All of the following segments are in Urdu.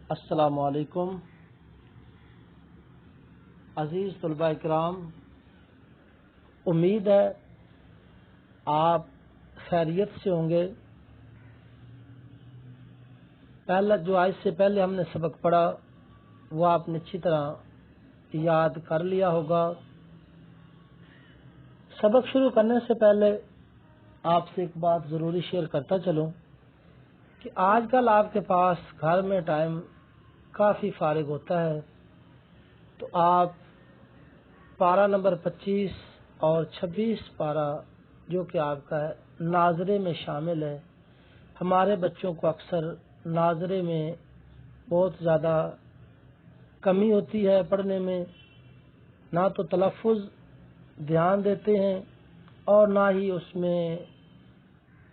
السلام علیکم عزیز طلباء کرام، امید ہے آپ خیریت سے ہوں گے۔ آج سے پہلے ہم نے سبق پڑھا وہ آپ نے اچھی طرح یاد کر لیا ہوگا۔ سبق شروع کرنے سے پہلے آپ سے ایک بات ضروری شیئر کرتا چلوں کہ آج کل آپ کے پاس گھر میں ٹائم کافی فارغ ہوتا ہے، تو آپ پارہ نمبر 25 اور 26 پارہ جو کہ آپ کا ناظرے میں شامل ہے۔ ہمارے بچوں کو اکثر ناظرے میں بہت زیادہ کمی ہوتی ہے پڑھنے میں، نہ تو تلفظ دھیان دیتے ہیں اور نہ ہی اس میں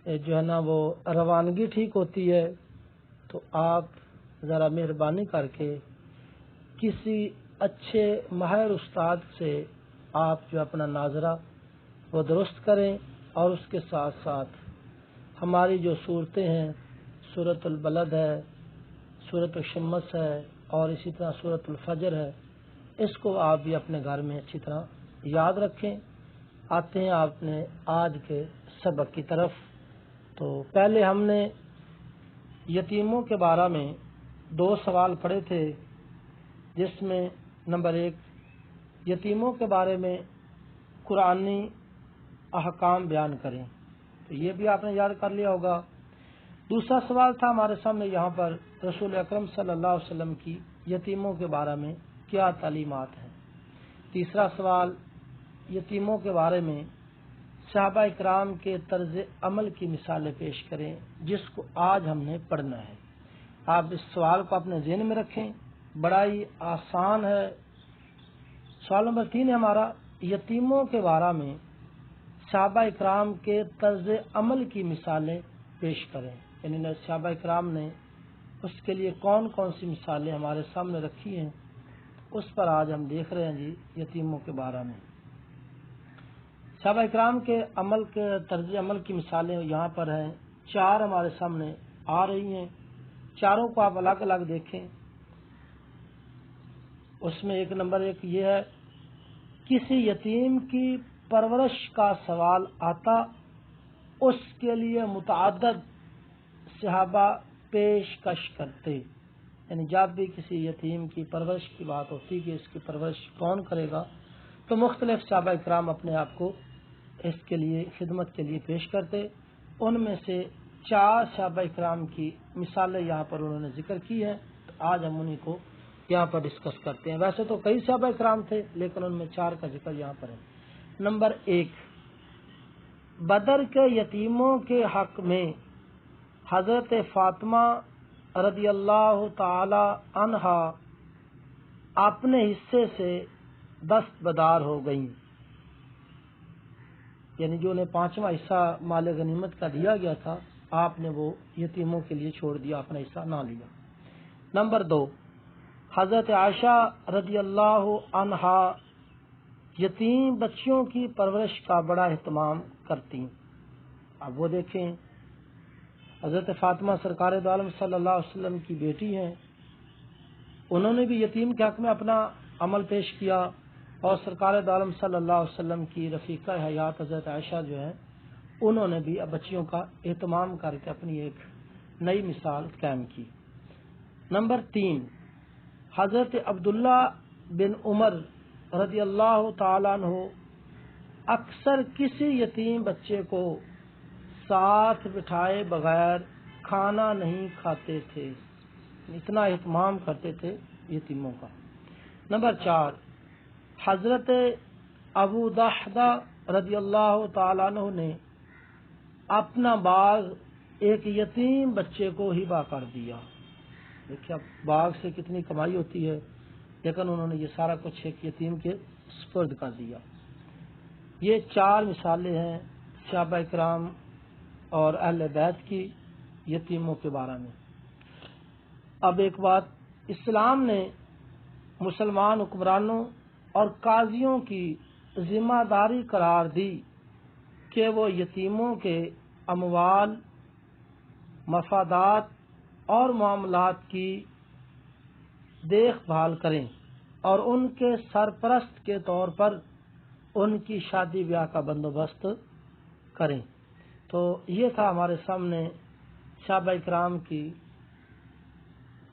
جو ہے نا وہ روانگی ٹھیک ہوتی ہے۔ تو آپ ذرا مہربانی کر کے کسی اچھے ماہر استاد سے آپ جو اپنا ناظرہ وہ درست کریں، اور اس کے ساتھ ساتھ ہماری جو صورتیں ہیں، سورۃ البلد ہے، سورۃ الشمس ہے اور اسی طرح سورۃ الفجر ہے، اس کو آپ بھی اپنے گھر میں اچھی طرح یاد رکھیں۔ آتے ہیں آپ نے آج کے سبق کی طرف۔ تو پہلے ہم نے یتیموں کے بارے میں 2 سوال پڑھے تھے، جس میں نمبر 1 یتیموں کے بارے میں قرآنی احکام بیان کریں، تو یہ بھی آپ نے یاد کر لیا ہوگا۔ دوسرا سوال تھا ہمارے سامنے یہاں پر رسول اکرم صلی اللہ علیہ وسلم کی یتیموں کے بارے میں کیا تعلیمات ہیں۔ تیسرا سوال یتیموں کے بارے میں صحابہ اکرام کے طرز عمل کی مثالیں پیش کریں، جس کو آج ہم نے پڑھنا ہے۔ آپ اس سوال کو اپنے ذہن میں رکھیں، بڑا ہی آسان ہے۔ سوال نمبر 3 ہے ہمارا، یتیموں کے بارے میں صحابہ اکرام کے طرز عمل کی مثالیں پیش کریں، یعنی صحابہ اکرام نے اس کے لیے کون کون سی مثالیں ہمارے سامنے رکھی ہیں، اس پر آج ہم دیکھ رہے ہیں۔ یتیموں کے بارے میں صحابہ اکرام کے طرز عمل کی مثالیں یہاں پر ہیں، 4 ہمارے سامنے آ رہی ہیں۔ چاروں کو آپ الگ الگ دیکھیں۔ اس میں نمبر 1 یہ ہے، کسی یتیم کی پرورش کا سوال آتا، اس کے لیے متعدد صحابہ پیشکش کرتے، یعنی جب بھی کسی یتیم کی پرورش کی بات ہوتی کہ اس کی پرورش کون کرے گا، تو مختلف صحابہ اکرام اپنے آپ کو اس کے لیے خدمت کے لیے پیش کرتے۔ ان میں سے 4 صحابہ اکرام کی مثالیں یہاں پر انہوں نے ذکر کی ہیں، تو آج ہم انہیں کو یہاں پر ڈسکس کرتے ہیں۔ ویسے تو کئی صحابہ اکرام تھے، لیکن ان میں 4 کا ذکر یہاں پر ہے۔ نمبر 1، بدر کے یتیموں کے حق میں حضرت فاطمہ رضی اللہ تعالی عنہا اپنے حصے سے دستبردار ہو گئیں، یعنی جو انہیں 5واں حصہ مال غنیمت کا دیا گیا تھا، آپ نے وہ یتیموں کے لیے چھوڑ دیا، اپنا حصہ نہ لیا۔ نمبر 2، حضرت عائشہ رضی اللہ عنہا یتیم بچیوں کی پرورش کا بڑا اہتمام کرتی۔ اب وہ دیکھیں، حضرت فاطمہ سرکار دو عالم صلی اللہ علیہ وسلم کی بیٹی ہیں، انہوں نے بھی یتیم کے حق میں اپنا عمل پیش کیا، اور سرکار دو عالم صلی اللہ علیہ وسلم کی رفیقہ حیات حضرت عائشہ جو ہیں، انہوں نے بھی بچیوں کا اہتمام کر کے اپنی ایک نئی مثال قائم کی۔ نمبر 3، حضرت عبداللہ بن عمر رضی اللہ تعالیٰ عنہ اکثر کسی یتیم بچے کو ساتھ بٹھائے بغیر کھانا نہیں کھاتے تھے، اتنا اہتمام کرتے تھے یتیموں کا۔ نمبر 4، حضرت ابو دحدہ رضی اللہ تعالیٰ عنہ نے اپنا باغ ایک یتیم بچے کو ہبہ کر دیا۔ دیکھیے اب باغ سے کتنی کمائی ہوتی ہے، لیکن انہوں نے یہ سارا کچھ ایک یتیم کے سپرد کر دیا۔ یہ 4 مثالیں ہیں صحابہ اکرام اور اہل بیت کی یتیموں کے بارے میں۔ اب ایک بات، اسلام نے مسلمان حکمرانوں اور قاضیوں کی ذمہ داری قرار دی کہ وہ یتیموں کے اموال، مفادات اور معاملات کی دیکھ بھال کریں اور ان کے سرپرست کے طور پر ان کی شادی بیاہ کا بندوبست کریں۔ تو یہ تھا ہمارے سامنے صحابہ کرام کی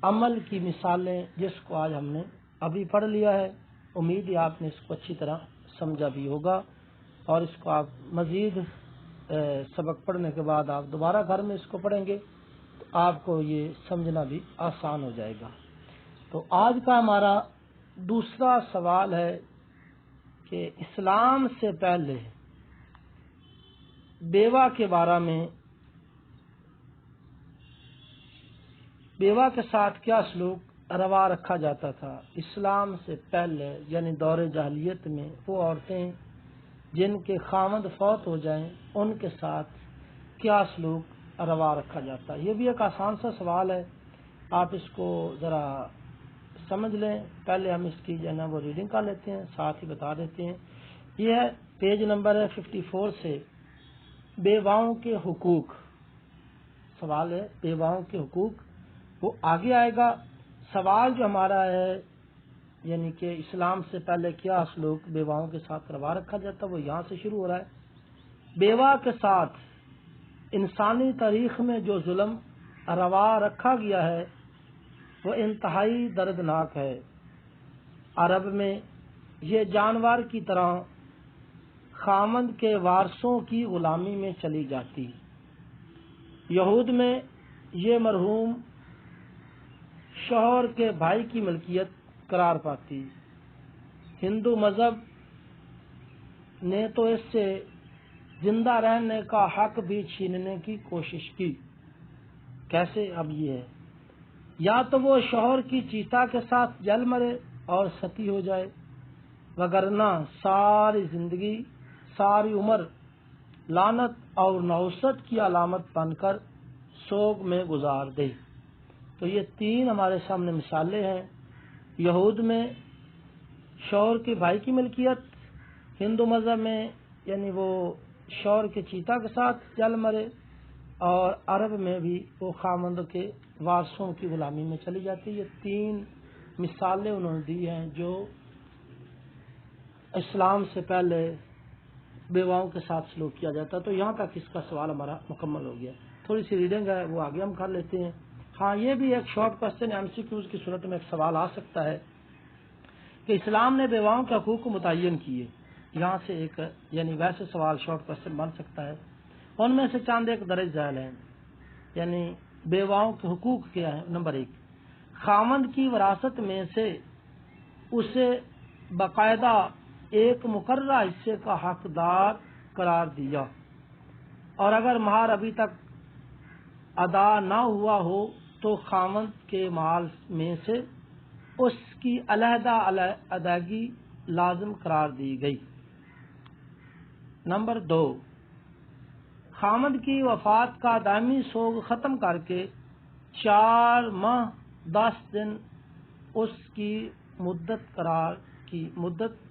عمل کی مثالیں، جس کو آج ہم نے ابھی پڑھ لیا ہے۔ امید ہے آپ نے اس کو اچھی طرح سمجھا بھی ہوگا، اور اس کو آپ مزید سبق پڑھنے کے بعد آپ دوبارہ گھر میں اس کو پڑھیں گے تو آپ کو یہ سمجھنا بھی آسان ہو جائے گا۔ تو آج کا ہمارا دوسرا سوال ہے کہ اسلام سے پہلے بیوہ کے بارے میں، بیوہ کے ساتھ کیا سلوک روا رکھا جاتا تھا۔ اسلام سے پہلے یعنی دور جاہلیت میں وہ عورتیں جن کے خاوند فوت ہو جائیں ان کے ساتھ کیا سلوک روا رکھا جاتا ہے۔ یہ بھی ایک آسان سا سوال ہے، آپ اس کو ذرا سمجھ لیں۔ پہلے ہم اس کی جو ہے نا وہ ریڈنگ کر لیتے ہیں، ساتھ ہی بتا دیتے ہیں۔ یہ ہے پیج نمبر ہے 54 سے، بیواؤں کے حقوق۔ سوال ہے بیواؤں کے حقوق، وہ آگے آئے گا۔ سوال جو ہمارا ہے یعنی کہ اسلام سے پہلے کیا سلوک بیواؤں کے ساتھ روا رکھا جاتا، وہ یہاں سے شروع ہو رہا ہے۔ بیوہ کے ساتھ انسانی تاریخ میں جو ظلم روا رکھا گیا ہے وہ انتہائی دردناک ہے۔ عرب میں یہ جانور کی طرح خاوند کے وارثوں کی غلامی میں چلی جاتی۔ یہود میں یہ مرحوم شوہر کے بھائی کی ملکیت قرار پاتی۔ ہندو مذہب نے تو اس سے زندہ رہنے کا حق بھی چھیننے کی کوشش کی۔ کیسے؟ اب یہ ہے، یا تو وہ شوہر کی چیتا کے ساتھ جل مرے اور ستی ہو جائے، وگرنہ ساری زندگی، ساری عمر لعنت اور نحوست کی علامت بن کر سوگ میں گزار دے۔ تو یہ تین ہمارے سامنے مثالیں ہیں۔ یہود میں شوہر کے بھائی کی ملکیت، ہندو مذہب میں یعنی وہ شوہر کے چیتا کے ساتھ جل مرے، اور عرب میں بھی وہ خاوند کے وارثوں کی غلامی میں چلی جاتی۔ یہ تین مثالیں انہوں نے دی ہیں جو اسلام سے پہلے بیواؤں کے ساتھ سلوک کیا جاتا۔ تو یہاں تک اس کا سوال ہمارا مکمل ہو گیا۔ تھوڑی سی ریڈنگ ہے وہ آگے ہم کر لیتے ہیں۔ ہاں، یہ بھی ایک شارٹ کوسچن MCQs کی صورت میں ایک سوال آ سکتا ہے کہ اسلام نے بیواؤں کے حقوق کو متعین کیے۔ یہاں سے ایک یعنی ویسے سوال شارٹ کوسچن بن سکتا ہے۔ ان میں سے چاند ایک درج ذیل ہیں، یعنی بیواؤں کے حقوق کیا ہے۔ نمبر 1، خاوند کی وراثت میں سے اسے باقاعدہ ایک مقررہ حصے کا حقدار قرار دیا، اور اگر مہر ابھی تک ادا نہ ہوا ہو تو خاوند کے مال میں سے اس کی علیحدہ ادائیگی لازم قرار دی گئی۔ نمبر 2، خاوند کی وفات کا دائمی سوگ ختم کر کے 4 ماہ 10 دن اس کی مدت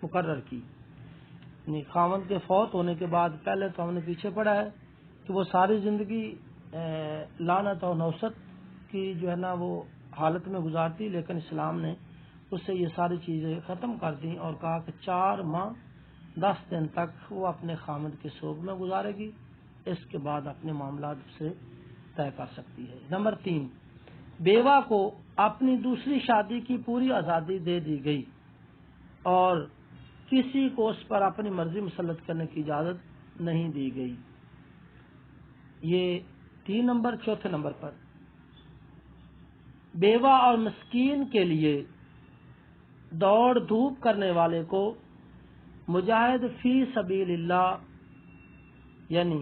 مقرر کی۔ یعنی خاوند کے فوت ہونے کے بعد، پہلے تو ہم نے پیچھے پڑھا ہے کہ وہ ساری زندگی لعنت اور نحوست کی جو ہے نا وہ حالت میں گزارتی، لیکن اسلام نے اس سے یہ ساری چیزیں ختم کر دیں اور کہا کہ 4 ماہ 10 دن تک وہ اپنے خاوند کے سوگ میں گزارے گی، اس کے بعد اپنے معاملات سے طے کر سکتی ہے۔ نمبر 3، بیوہ کو اپنی دوسری شادی کی پوری آزادی دے دی گئی اور کسی کو اس پر اپنی مرضی مسلط کرنے کی اجازت نہیں دی گئی۔ یہ 3 نمبر۔ چوتھے نمبر پر، بیوہ اور مسکین کے لیے دوڑ دھوپ کرنے والے کو مجاہد فی سبیل اللہ یعنی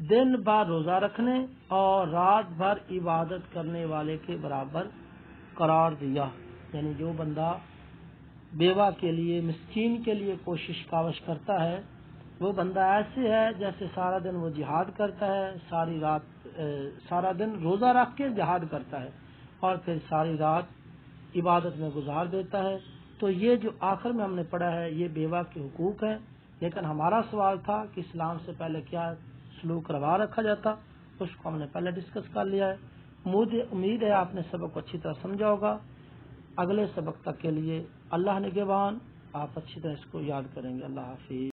دن بھر روزہ رکھنے اور رات بھر عبادت کرنے والے کے برابر قرار دیا۔ یعنی جو بندہ بیوہ کے لیے، مسکین کے لیے کوشش کاوش کرتا ہے، وہ بندہ ایسے ہے جیسے سارا دن وہ جہاد کرتا ہے، سارا دن روزہ رکھ کے جہاد کرتا ہے اور پھر ساری رات عبادت میں گزار دیتا ہے۔ تو یہ جو آخر میں ہم نے پڑھا ہے یہ بیوہ کے حقوق ہیں، لیکن ہمارا سوال تھا کہ اسلام سے پہلے کیا سلوک روا رکھا جاتا، اس کو ہم نے پہلے ڈسکس کر لیا ہے۔ امید ہے آپ نے سبق کو اچھی طرح سمجھا ہوگا۔ اگلے سبق تک کے لیے اللہ نگہبان، آپ اچھی طرح اس کو یاد کریں گے۔ اللہ حافظ۔